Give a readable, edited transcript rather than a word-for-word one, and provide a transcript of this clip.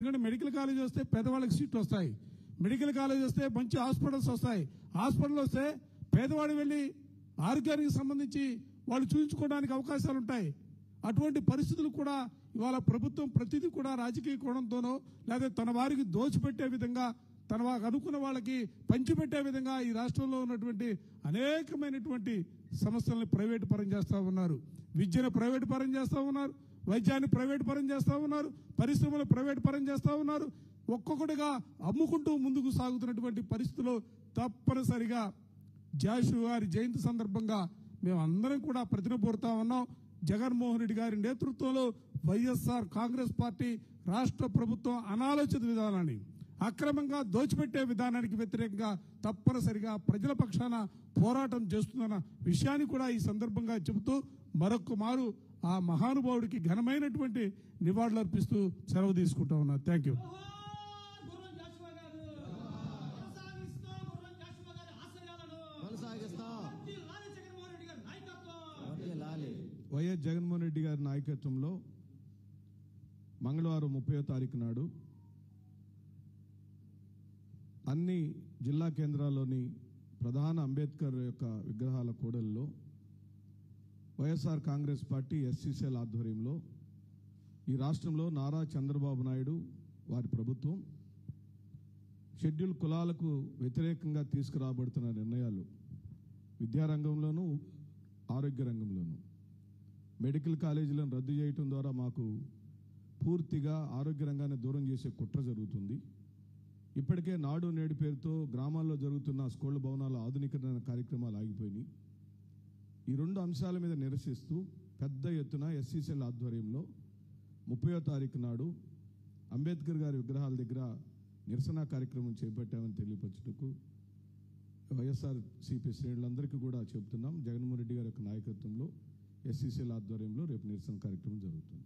ఎందుకంటే medical college వస్తే పేదవాళ్ళకి సీట్లు వస్తాయి, మెడికల్ కాలేజ్ వస్తే మంచి హాస్పిటల్స్ వస్తాయి, హాస్పిటల్ వస్తే పేదవాడు వెళ్లి ఆరోగ్యానికి సంబంధించి వాళ్ళు చూపించుకోవడానికి అవకాశాలు ఉంటాయి. అటువంటి పరిస్థితులు కూడా ఇవాళ ప్రభుత్వం ప్రతిదీ కూడా రాజకీయ కోణంతోనో లేదా తన వారికి దోచిపెట్టే విధంగా తన వారికి అనుకున్న వాళ్ళకి పంచిపెట్టే విధంగా ఈ రాష్ట్రంలో ఉన్నటువంటి అనేకమైనటువంటి సంస్థలను ప్రైవేటు పరం చేస్తా ఉన్నారు. విద్యను ప్రైవేటు పరం చేస్తా ఉన్నారు, వైద్యాన్ని ప్రైవేటు పరం చేస్తా ఉన్నారు, పరిశ్రమలు ప్రైవేటు పరం చేస్తా ఉన్నారు. ఒక్కొక్కటిగా అమ్ముకుంటూ ముందుకు సాగుతున్నటువంటి పరిస్థితుల్లో తప్పనిసరిగా జాషు గారి జయంతి సందర్భంగా మేము అందరం కూడా ప్రతినపడుతా ఉన్నాం. జగన్మోహన్ రెడ్డి గారి నేతృత్వంలో వైఎస్ఆర్ కాంగ్రెస్ పార్టీ రాష్ట్ర ప్రభుత్వం అనాలోచిత విధానాన్ని అక్రమంగా దోచిపెట్టే విధానానికి వ్యతిరేకంగా తప్పనిసరిగా ప్రజల పక్షాన పోరాటం చేస్తున్న విషయాన్ని కూడా ఈ సందర్భంగా చెబుతూ మరొక మారు ఆ మహానుభావుడికి ఘనమైనటువంటి నివాళులు అర్పిస్తూ సెలవు తీసుకుంటా ఉన్నా. Thank you. YS Jaganmohan Reddy గారి నాయకత్వంలో మంగళవారం 30వ తారీఖు నాడు అన్ని జిల్లా కేంద్రాల్లోని ప్రధాన అంబేద్కర్ యొక్క విగ్రహాల కూడలిలో వైఎస్ఆర్ కాంగ్రెస్ పార్టీ ఎస్సీసీఎల్ ఆధ్వర్యంలో ఈ రాష్ట్రంలో నారా చంద్రబాబు నాయుడు వారి ప్రభుత్వం షెడ్యూల్ కులాలకు వ్యతిరేకంగా తీసుకురాబడుతున్న నిర్ణయాలు విద్యారంగంలోనూ ఆరోగ్య రంగంలోనూ మెడికల్ కాలేజీలను రద్దు చేయటం ద్వారా మాకు పూర్తిగా ఆరోగ్య రంగాన్ని దూరం చేసే కుట్ర జరుగుతుంది. ఇప్పటికే నాడు నేడు పేరుతో గ్రామాల్లో జరుగుతున్న స్కూళ్ల భవనాల ఆధునీకరణ కార్యక్రమాలు ఆగిపోయినాయి. ఈ రెండు అంశాల మీద నిరసిస్తూ పెద్ద ఎత్తున ఎస్సీసీఎల్ ఆధ్వర్యంలో 30వ తారీఖు నాడు అంబేద్కర్ గారి విగ్రహాల దగ్గర నిరసన కార్యక్రమం చేపట్టామని తెలియపరచుటకు వైఎస్ఆర్ సిపి శ్రేణులందరికీ కూడా చెబుతున్నాం. జగన్మోహన్ రెడ్డి గారి యొక్క నాయకత్వంలో ఎస్సీసీఎల్ ఆధ్వర్యంలో రేపు నిరసన కార్యక్రమం జరుగుతుంది.